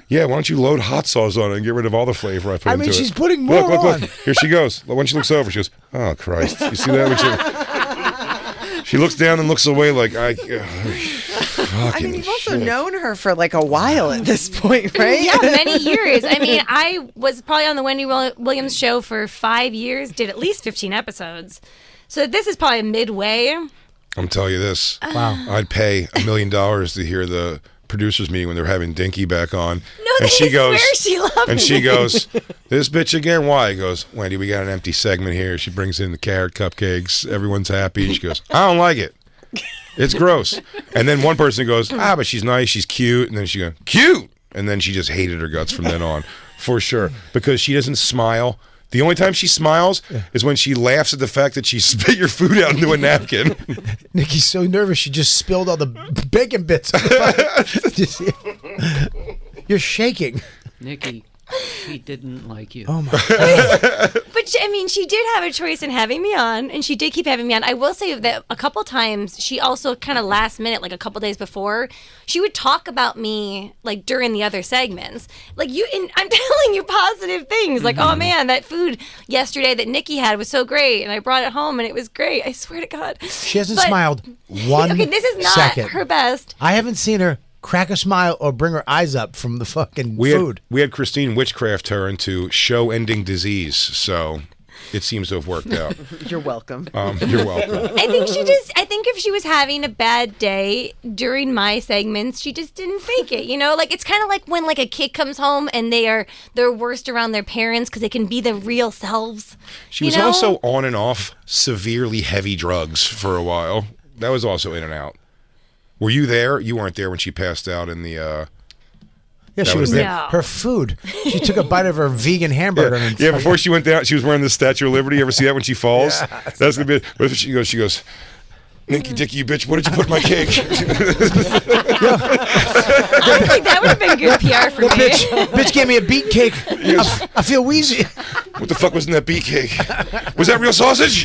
Yeah, why don't you load hot sauce on it and get rid of all the flavor I put into it? she's putting more look, on. Here she goes. When she looks over, she goes, oh, Christ. You see that? She looks down and looks away like, I mean, you've also known her for like a while at this point, right? Yeah, many years. I mean, I was probably on the Wendy Williams show for 5 years, did at least 15 episodes. So this is probably midway. I'm telling you this. Wow. I'd pay $1 million to hear the producers meeting when they're having Dinky back on. No, and she goes, swear she loved and she me. goes, this bitch again? Why? He goes, Wendy, we got an empty segment here. She brings in the carrot cupcakes. Everyone's happy. She goes, I don't like it. It's gross. And then one person goes, but she's nice. She's cute. And then she goes, cute. And then she just hated her guts from then on, for sure, because she doesn't smile. The only time she smiles is when she laughs at the fact that she spit your food out into a napkin. Nikki's so nervous she just spilled all the bacon bits. You're shaking. Nikki, she didn't like you. Oh my But I mean, she did have a choice in having me on, and she did keep having me on. I will say that a couple times, she also kind of last minute, like a couple days before, she would talk about me like during the other segments. Like and I'm telling you positive things. Like, oh man, that food yesterday that Nikki had was so great, and I brought it home and it was great. I swear to God. She hasn't But- smiled one Okay, this is not second. her best. I haven't seen her crack a smile or bring her eyes up from the fucking We food. had Christine witchcraft her into show-ending disease, so it seems to have worked out. You're welcome. You're welcome. I think if she was having a bad day during my segments, she just didn't fake it. You know, like it's kind of like when like a kid comes home and they're worst around their parents because they can be their real selves. She was also on and off severely heavy drugs for a while. That was also in and out. Were you there? You weren't there when she passed out in the. Yeah, she was there. Her food. She took a bite of her vegan hamburger. Yeah, before she went down, she was wearing the Statue of Liberty. You ever see that when she falls? Yeah. That's gonna be. But if she goes, Nikki Dinki, you bitch, what did you put in my cake? I think that would have been good PR for me. Bitch gave me a beet cake. I feel wheezy. What the fuck was in that beet cake? Was that real sausage?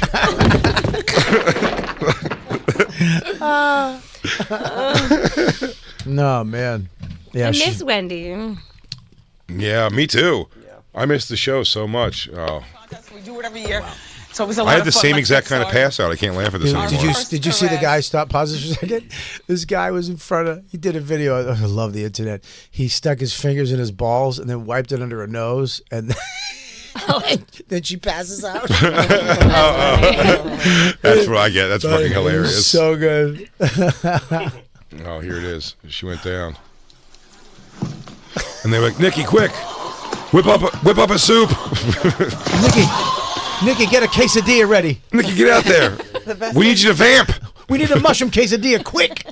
No, man. Yeah, I miss Wendy. Yeah, me too. I miss the show so much. Oh. We do it every year. It's always a lot I had of the fun, same like exact this, kind of so pass out. I can't laugh at this anymore. Did you see the guy stop? Pause this for a second. This guy was in front of. He did a video. I love the internet. He stuck his fingers in his balls and then wiped it under her nose, and then she passes out. That's what I get. That's fucking hilarious. So good. Oh, here it is. She went down, and they were like, "Nikki, quick, whip up a soup." Nikki, get a quesadilla ready. Nikki, get out there. We need you to vamp. We need a mushroom quesadilla, quick.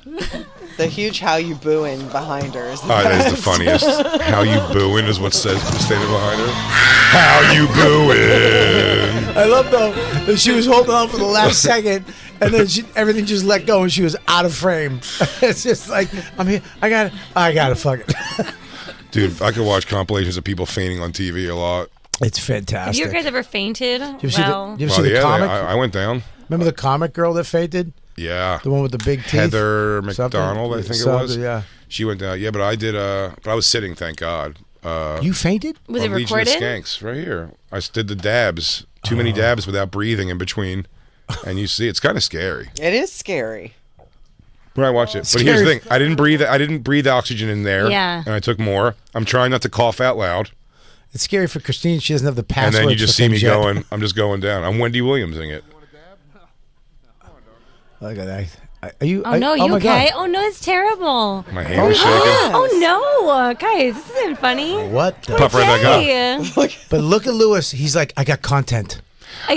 The huge "how you booing" behind her is the That is the funniest. How you booing is what says stated behind her. How you booing? I love though that she was holding on for the last second, and then everything just let go, and she was out of frame. It's just like, I'm here. I got it. Fuck it. Dude, I could watch compilations of people fainting on TV a lot. It's fantastic. Have you guys ever fainted? Did you see the comic? I went down. Remember the comic girl that fainted? Yeah. The one with the big teeth? Heather McDonald, I think it was. Yeah. She went down. Yeah, but I did. But I was sitting, thank God. You fainted? Was it Legion of recorded? Skanks, right here. I did the dabs. Too many dabs without breathing in between. And you see, it's kind of scary. It is scary. When I watched it. But here's the thing. I didn't breathe oxygen in there. Yeah. And I took more. I'm trying not to cough out loud. It's scary for Christine. She doesn't have the password. And then you just see me yet. going. I'm just going down. I'm Wendy Williamsing it. Look at that. Are you? Oh no, you my okay? God. Oh no, it's terrible. My hand was shaking. Oh no, guys, this isn't funny. What? The Pop right back up. But look at Lewis. He's like, I got content. No,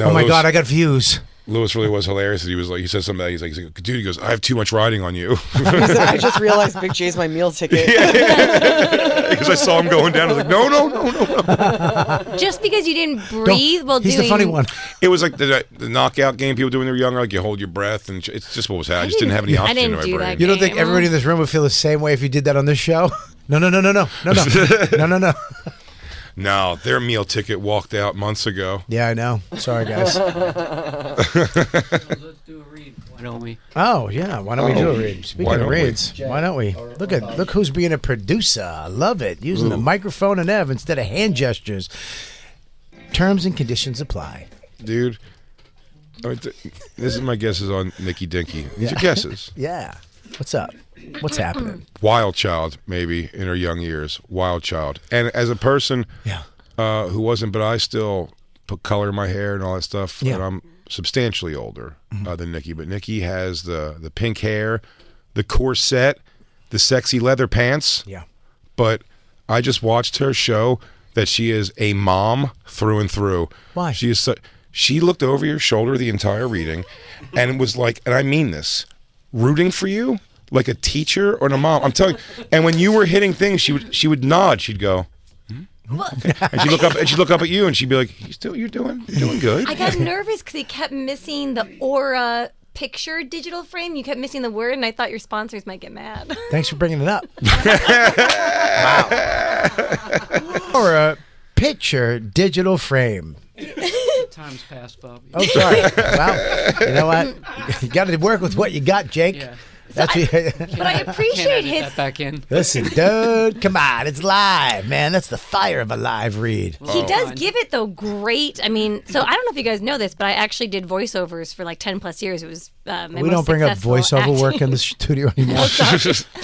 Oh my Lewis- God, I got views. Lewis really was hilarious. He was like, he said something. He's like, dude, he goes, I have too much riding on you. I just realized Big J's my meal ticket. Because I saw him going down. I was like, no. Just because you didn't breathe while He's doing. the funny one. It was like the knockout game people do when they were younger. Like you hold your breath, and it's just what was happening. I just didn't have any I oxygen didn't in do my brain. that You don't think game. everybody in this room would feel the same way if you did that on this show? No. No. No, their meal ticket walked out months ago. Yeah, I know. Sorry, guys. Let's do a read. Why don't we? Oh yeah, why don't we do a read? Why Speaking of don't we? reads, why don't we? Look who's being a producer. I love it. Using the microphone and Ev instead of hand gestures. Terms and conditions apply. Dude, this is my guesses on Nikki Dinki. These are guesses. Yeah. What's up? What's happening? Wild child, maybe in her young years. Wild child. And as a person who wasn't, but I still put color in my hair and all that stuff. Yeah. And I'm substantially older than Nikki. But Nikki has the pink hair, the corset, the sexy leather pants. Yeah. But I just watched her show that she is a mom through and through. Why? She looked over your shoulder the entire reading and was like, and I mean this, rooting for you like a teacher or a mom. I'm telling you. And when you were hitting things, she would nod. She'd go, and she'd look up at you and she'd be like, you're doing good. I got nervous because he kept missing the aura picture digital frame. You kept missing the word, and I thought your sponsors might get mad. Thanks for bringing it up. Wow. Or a picture digital frame. Time's passed, Bobby. Oh, sorry. Well, you know what? You got to work with what you got, Jake. Yeah. That's But I appreciate Can't edit his. that back in. Listen, dude, come on. It's live, man. That's the fire of a live read. He does give it though great. I mean, so I don't know if you guys know this, but I actually did voiceovers for like 10 plus years. It was my We most don't bring up successful voiceover work acting. in the studio anymore.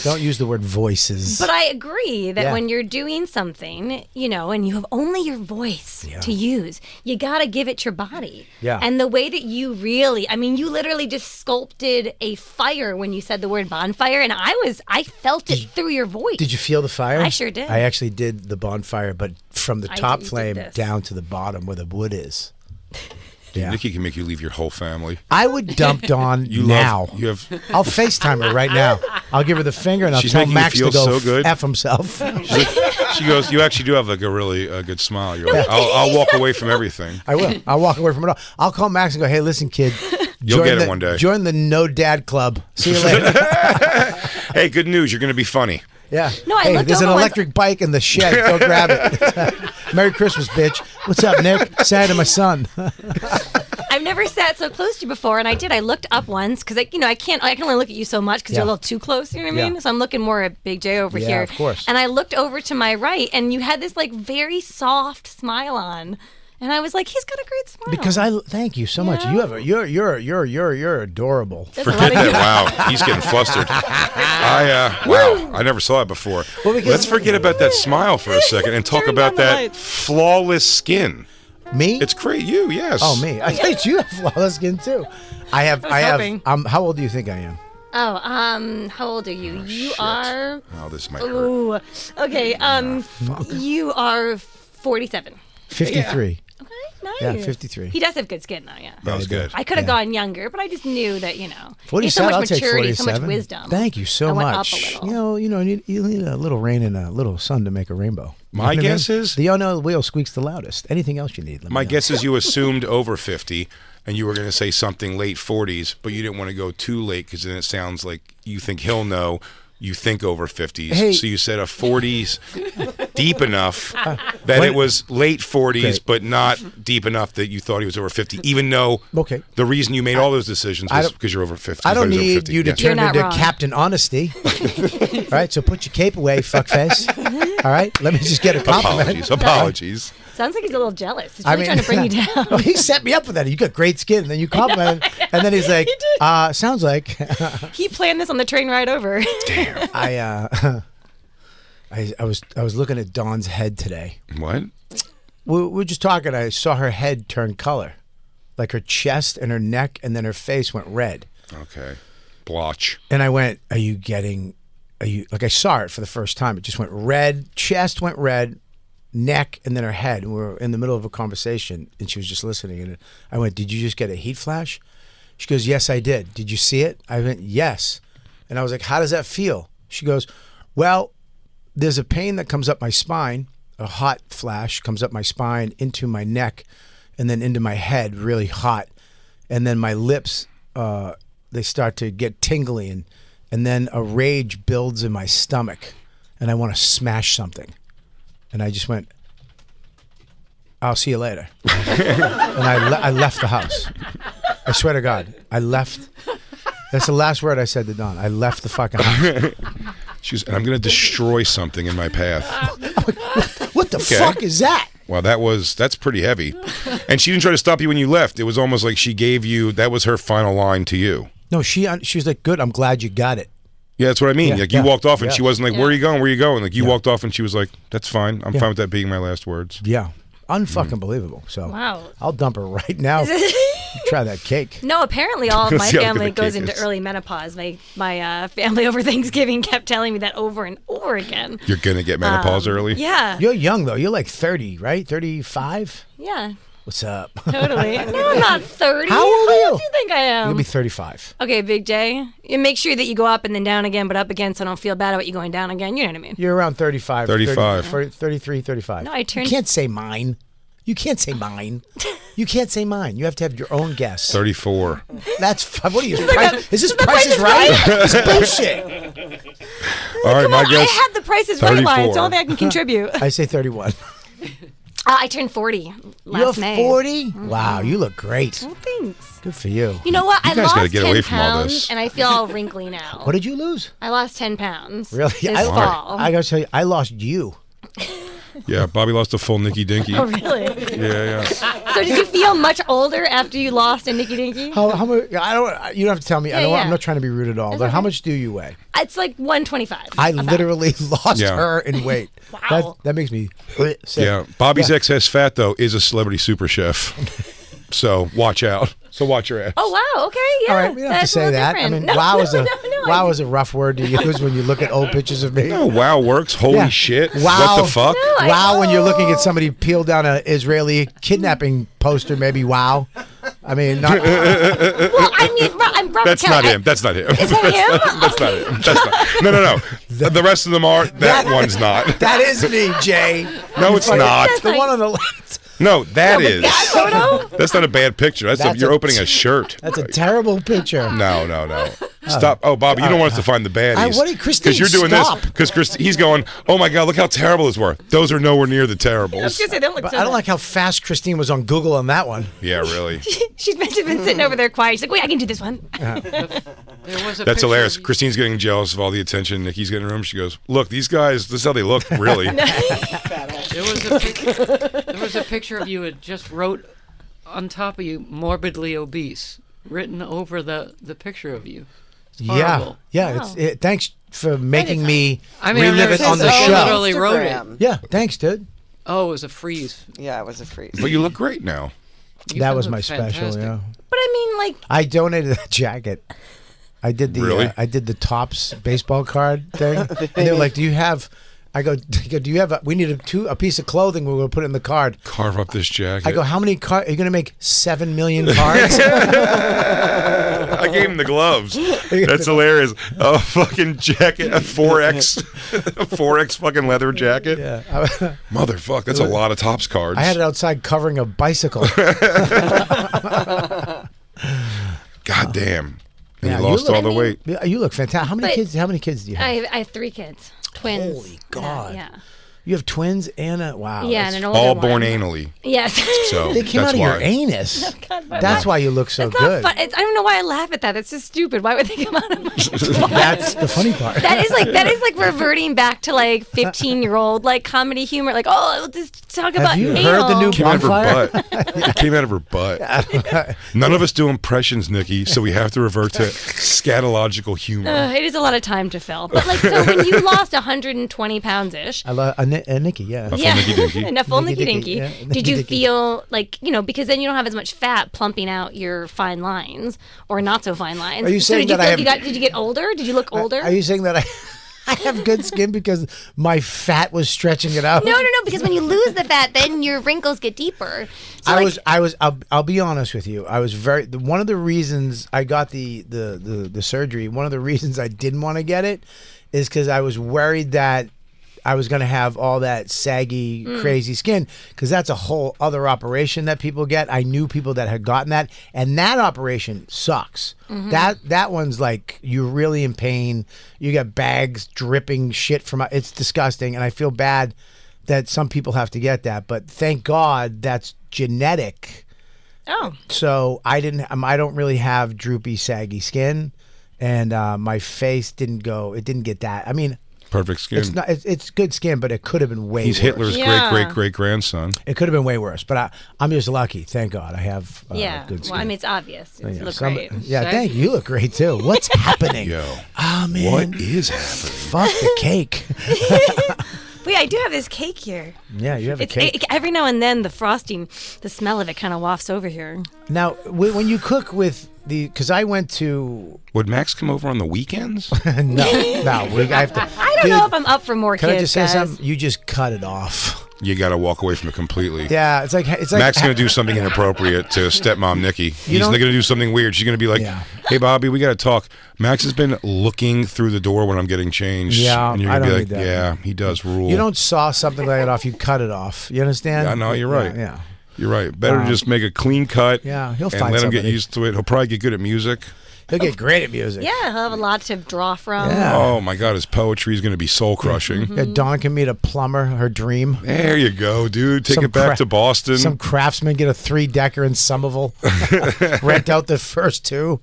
Don't use the word voices. But I agree that Yeah. when you're doing something, and you have only your voice to use, you got to give it your body. Yeah. And the way that you you literally just sculpted a fire when you said the word bonfire, and I felt it through your voice. Did you feel the fire? I sure did. I actually did the bonfire, but from the I top did flame this. down to the bottom where the wood is. Yeah. Nikki can make you leave your whole family. I would dump Dawn now. You have. I'll FaceTime her right now. I'll give her the finger and I'll She's tell making Max you to feel go so good. F himself. She goes, you actually do have like a really good smile. You're like, I'll walk away from everything. I will. I'll walk away from it all. I'll call Max and go, hey, listen, kid. You'll get it one day. Join the No Dad Club. See you later. Hey, good news. You're going to be funny. Yeah. No, I hey, looked there's an over once- electric bike in the shed. Go grab it. Merry Christmas, bitch. What's up, Nick? Say hi to my son. I've never sat so close to you before, and I did. I looked up once because I can only look at you so much because you're a little too close. You know what I mean? Yeah. So I'm looking more at Big J over here. Of course. And I looked over to my right, and you had this like very soft smile on, and I was like, he's got a great smile. Because thank you so much. You have you're adorable. Forget that. Wow, he's getting flustered. Wow, I never saw it before. Well, because- Let's forget about that smile for a second and talk about that flawless skin. Me? It's great. You, yes. Oh, me. I thought you have flawless skin too. I have. hoping. How old do you think I am? Oh, how old are you? You are. Oh, this might hurt. Ooh. Okay. You are 47. 53. Okay, nice. Yeah, 53. He does have good skin, though. Yeah. That was good. I could have gone younger, but I just knew that he has so 47. much I'll take maturity, so 47. much wisdom. Thank you so I went much. up a little. You need a little rain and a little sun to make a rainbow. My You know what I guess mean? is the wheel squeaks the loudest. Anything else you need? Let me My know. guess is you assumed over 50, and you were going to say something late 40s, but you didn't want to go too late because then it sounds like you think he'll know. You think over 50s, Hey. so you said a 40s deep enough that it was late 40s, Great. but not deep enough that you thought he was over 50. Even though Okay. the reason you made all those decisions I was don't- because you're over 50. I don't thought he was over need 50. you to Yeah. turn You're not into wrong. Captain Honesty. All right, so put your cape away, fuckface. All right, let me just get a compliment. Apologies. Sounds like he's a little jealous. He's I really mean, trying to bring you down. Well, he set me up with that. You got great skin, and then you compliment him, and then he's like, "Sounds like." He planned this on the train ride over. I was looking at Dawn's head today. What? We were just talking. I saw her head turn color, like her chest and her neck, and then her face went red. Okay. Blotch. And I went, "Are you like?" I saw it for the first time. It just went red. Chest went red. Neck, and then her head. And we were in the middle of a conversation, and she was just listening. And I went, "Did you just get a heat flash?" She goes, "Yes, I did. Did you see it?" I went, "Yes." And I was like, "How does that feel?" She goes, "Well, there's a pain that comes up my spine. A hot flash comes up my spine into my neck, and then into my head, really hot. And then my lips, they start to get tingly, and then a rage builds in my stomach, and I want to smash something." And I just went, "I'll see you later." And I left the house. I swear to God, I left. That's the last word I said to Dawn. I left the fucking house. And I'm going to destroy something in my path. What the fuck is that? Well, that's pretty heavy. And she didn't try to stop you when you left. It was almost like she gave you, that was her final line to you. No, she was like, "Good, I'm glad you got it." Yeah, that's what I mean. Yeah, Like you walked off and she wasn't like, Yeah. "Where are you going? Where are you going?" Like you walked off and she was like, "That's fine. I'm fine with that being my last words." Yeah. Unfucking believable. So Wow. I'll dump her right now. Try that cake. No, apparently all of my See how good family the goes cake into is. early menopause. My family over Thanksgiving kept telling me that over and over again. You're going to get menopause early? Yeah. You're young though. You're like 30, right? 35? Yeah. What's up? Totally. No, I'm not 30. How old are you? How old do you think I am? You'll be 35. Okay, Big J. You make sure that you go up and then down again, but up again so I don't feel bad about you going down again. You know what I mean? You're around 35. 35. 33, 35. No, I turned- You can't say mine. You can't say mine. You can't say mine. You have to have your own guess. 34. That's what are you? Is this Price is Right? It's bullshit. All right, Come my on, guess. I had the Price is Right line. It's the 34. only thing I can contribute. I say 31. I turned 40 last You're May. 40? Wow, you look great. Oh, thanks. Good for you. You know what? You I guys lost gotta get 10 away from all pounds, this. and I feel all wrinkly now. What did you lose? I lost 10 pounds. Really? This fall. I gotta tell you, I lost you. Yeah, Bobby lost a full Nikki Dinki. Oh, really? Yeah. So did you feel much older after you lost a Nikki Dinky? How much? I don't. You don't have to tell me. I Yeah, don't. yeah. I'm not trying to be rude at all. But how much do you weigh? It's like 125. I literally lost Yeah. her in weight. Wow. That makes me sick. Yeah. Bobby's excess fat, though, is a celebrity super chef. So watch out. So watch your ass. Oh, wow. Okay. Yeah. All right, we don't have to That's a say little that. I different. mean, wow is a no, wow is a rough word to use when you look at old pictures of me. No, wow works. Holy Yeah. shit. Wow. What the fuck? No, I Wow, when you're know. looking at somebody peel down an Israeli kidnapping poster, maybe wow. I mean, not, Well, I mean, Robert That's Kelly. not him. That's not him. Is that him? That's not him. That's not. No. The rest of them are. That one's not. that is me, Jay. No, it's not. The one on the left. No, that is. That photo? That's not a bad picture. You're opening a shirt. That's a terrible picture. No. Stop. Oh, Bobby, you don't want us to find the baddies. what did Christine you're doing stop? this. Because he's going, oh my God, look how terrible those were. Those are nowhere near the terribles. I was gonna say, they don't look But so I don't bad. like how fast Christine was on Google on that one. Yeah, really. She's meant to have been sitting over there quiet. She's like, wait, I can do this one. There was a That's picture hilarious. of you- Christine's getting jealous of all the attention Nikki's getting in the room. She goes, look, these guys, this is how they look, really. There was a picture of you. It just wrote on top of you, morbidly obese, written over the picture of you. It's horrible. Yeah. Thanks for making me I mean, I've relive never it on seen the that. show. I literally wrote it. Instagram. Yeah, thanks, dude. Oh, it was a freeze. Yeah, it was a freeze. But you look great now. You That look was my special. fantastic. Yeah, But I mean, like, I donated that jacket. I did the Really? I did the Topps baseball card thing. And they were like, "Do you have?" I go, "Do you have? We need a piece of clothing. We're going to put it in the card." Carve up this jacket. I go, "How many cards? Are you going to make 7 million cards?" I gave him the gloves. That's hilarious. A fucking jacket, a 4X, a 4X fucking leather jacket. Yeah. Motherfuck, that's a lot of Topps cards. I had it outside covering a bicycle. God damn. And Yeah, you lost look- all the weight. Yeah, you look fantastic. How many But- kids? How many kids do you have? I have 3 kids. Twins. Holy God. Yeah. You have twins and a wow. Yeah, that's- and an older All one. born anally. Yes. So they came that's out of why. your anus. God, but That's why you look so It's good. not fun. I don't know why I laugh at that. That's just stupid. Why would they come out of my That's the funny part. That is like reverting back to like 15-year-old like comedy humor. Like, oh, we'll just talk about you anal. heard the new Came out of her Bonfire? butt. It came out of her butt. None of us do impressions, Nikki, so we have to revert to scatological humor. It is a lot of time to fill. But like, so when you lost 120 pounds ish. I love a Nikki, yeah. A full Nikki Dinki. And a full Nikki Nikki Dinki, Dinky. yeah, Did you Nikki Dinky. feel like, because then you don't have as much fat plumping out your fine lines or not so fine lines. Are you so saying did you that I feel have- did you get older? Did you look older? Are you saying that I have good skin because my fat was stretching it out? No, because when you lose the fat, then your wrinkles get deeper. So I'll be honest with you. I was one of the reasons I got the surgery, one of the reasons I didn't want to get it is because I was worried that I was going to have all that saggy, crazy skin because that's a whole other operation that people get. I knew people that had gotten that, and that operation sucks. That one's like you're really in pain. You got bags dripping shit from it's disgusting, and I feel bad that some people have to get that. But thank God that's genetic. Oh. So I don't really have droopy, saggy skin, and my face didn't get that. I mean. Perfect skin. It's not. It's good skin, but it could have been way. He's worse. Hitler's great grandson. It could have been way worse, but I'm just lucky. Thank God, I have good skin. Well, I mean, it's obvious. You look great. Yeah, thank you. You look great too. What's happening? Yo, oh man, what is happening? Fuck the cake. Wait, I do have this cake here. Yeah, you have a cake. Every now and then, the frosting, the smell of it kind of wafts over here. Now, when you cook with because I went to. Would Max come over on the weekends? No. I have to. I don't know if I'm up for more Can kids. I just say guys. something? You just cut it off. You got to walk away from it completely. Yeah, it's like Mac's going to do something inappropriate to stepmom Nikki. He's going to do something weird. She's going to be like, "Hey, Bobby, we got to talk." Max has been looking through the door when I'm getting changed. Yeah, and you're I going to don't be like, need that. "Yeah, he does rule." You don't saw something like that off. You cut it off. You understand? Yeah, no, you're right. Yeah. You're right. Better to just make a clean cut. Yeah, he'll and find let him get somebody. used to it. He'll probably get good at music. He'll get great at music. Yeah, he'll have a lot to draw from. Yeah. Oh my God, his poetry is going to be soul crushing. Yeah, Dawn can meet a plumber, her dream. There you go, dude. Take Some it back to Boston. Some craftsman get a 3-decker in Somerville. Rent out the first 2.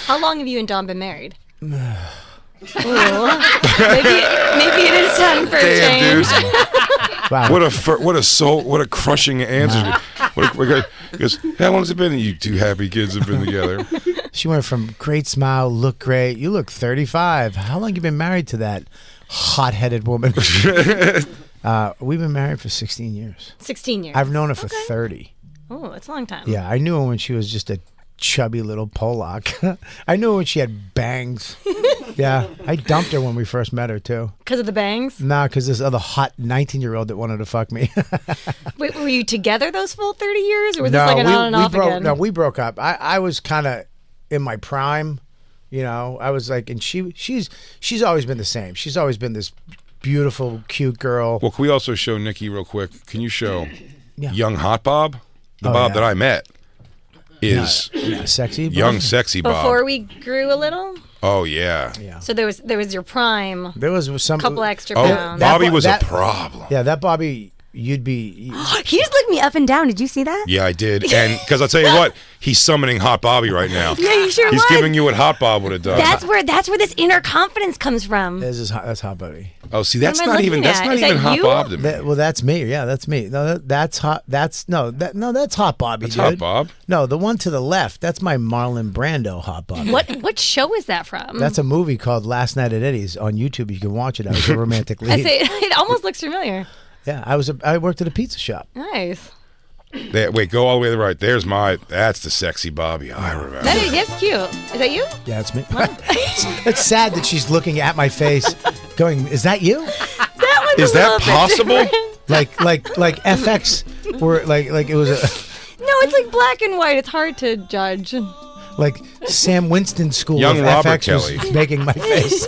How long have you and Dawn been married? Ooh. maybe it is time for a Damn, change. dude. Wow. What a crushing answer. He goes, how long has it been? You 2 happy kids have been together. She went from great smile, look great. You look 35. How long you been married to that hot-headed woman? We've been married for 16 years. 16 years. I've known her for 30. Oh, it's a long time. Yeah, I knew her when she was just a chubby little Polak. I knew her when she had bangs. Yeah, I dumped her when we first met her too. Because of the bangs? Nah, because this other hot 19-year-old that wanted to fuck me. Wait, were you together those full 30 years, or was this like an on and off again? No, we broke up. I was kind of in my prime, you know. I was like, and she's always been the same. She's always been this beautiful, cute girl. Well, can we also show Nikki real quick? Can you show young hot Bob? The Bob that I met is sexy Bob? Young sexy Bob. Before we grew a little? Oh, yeah. So there was your prime. There was some couple extra Oh, pounds. Bobby was a problem. Yeah, that Bobby, you'd be... He just looked me up and down. Did you see that? Yeah, I did. And because I'll tell you what, he's summoning Hot Bobby right now. Yeah, you sure He's was. giving you what Hot Bob would have done. That's where this inner confidence comes from. That's hot Bobby. Oh, see, that's What am I not even looking at? Is that Hot you? Bob to me. Well, that's me. Yeah, that's me. No, that's hot. That's hot Bobby. That's dude. Hot Bob. No, the one to the left. That's my Marlon Brando hot Bobby. What show is that from? That's a movie called Last Night at Eddie's on YouTube. You can watch it. I was a romantic lead. I say it almost looks familiar. Yeah, I worked at a pizza shop. Nice. Wait, go all the way to the right. That's the sexy Bobby I remember. That's cute. Is that you? Yeah, it's me. It's sad that she's looking at my face, going, "Is that you? That one's Is a that little bit possible?" different. Like FX, were like it was a No, it's like black and white. It's hard to judge. like Sam Winston school Young of Robert FX was Kelly. making my face.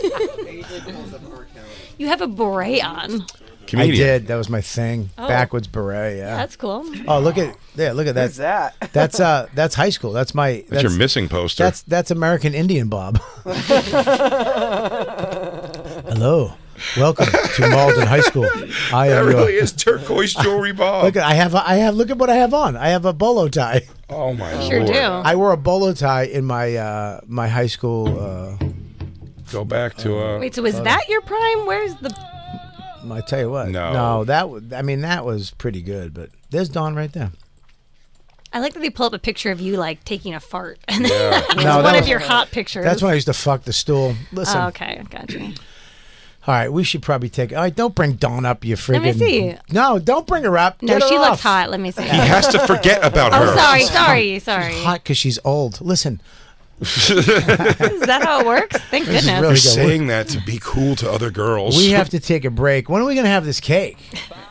You have a beret on. Comedian. I did. That was my thing. Oh. Backwards beret. Yeah. That's cool. Oh, look at that! Who's that? That's high school. That's your missing poster. That's American Indian Bob. Hello, welcome to Malden High School. I That am really your. is turquoise jewelry Bob. Look, I have. Look at what I have on. I have a bolo tie. Oh my Sure Lord. do. I wore a bolo tie in my my high school. Go back to Wait, so was that your prime? Where's the? I tell you what. No. that was pretty good. But there's Dawn right there. I like that they pull up a picture of you like taking a fart, and Yeah. it's No, one that of was- your hot pictures. That's when I used to fuck the stool. Listen. Oh, okay, gotcha. All right, we should probably take. All right, don't bring Dawn up, you friggin'. Let me see. No, don't bring her up. No, Get her she off. looks hot. Let me see. He has to forget about her. Oh, sorry. Hot because she's old. Listen, Is that how it works? Thank This is goodness. really You're good. saying that to be cool to other girls. we have to take a break. When are we going to have this cake?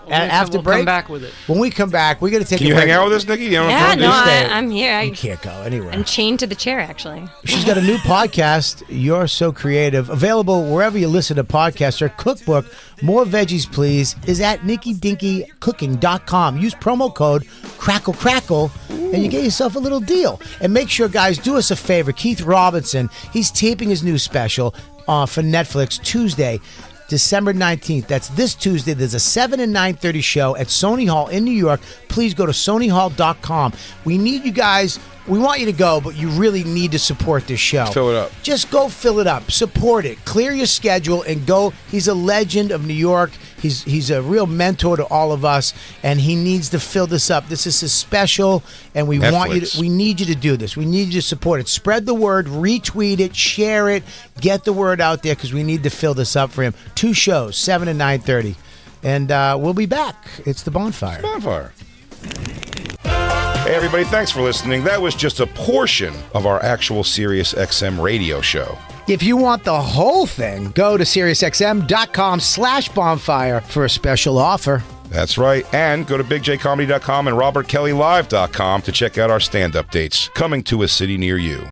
After we'll break? come back with it. When we come back, we got to take Can a you break. hang out with us, Nikki? You don't Yeah, have to no, stay. I'm here. You can't go anywhere. I'm chained to the chair, actually. She's got a new podcast, You're So Creative, available wherever you listen to podcasts. Her cookbook, More Veggies Please, is at nikkidinkycooking.com. Use promo code CRACKLE, and you get yourself a little deal. And make sure, guys, do us a favor. Keith Robinson, he's taping his new special for Netflix Tuesday, December 19th. That's this Tuesday. There's a 7 and 9:30 show at Sony Hall in New York. Please go to sonyhall.com. We need you guys. We want you to go, but you really need to support this show. Fill it up. Just go fill it up. Support it. Clear your schedule and go. He's a legend of New York. He's a real mentor to all of us, and he needs to fill this up. This is his special, and we want you Netflix. to, we need you to do this. We need you to support it. Spread the word, retweet it, share it, get the word out there because we need to fill this up for him. 2 shows, 7 and 9:30. And we'll be back. It's the Bonfire. Bonfire. Hey, everybody, thanks for listening. That was just a portion of our actual Sirius XM radio show. If you want the whole thing, go to SiriusXM.com/bonfire for a special offer. That's right. And go to BigJComedy.com and RobertKellyLive.com to check out our stand-up dates coming to a city near you.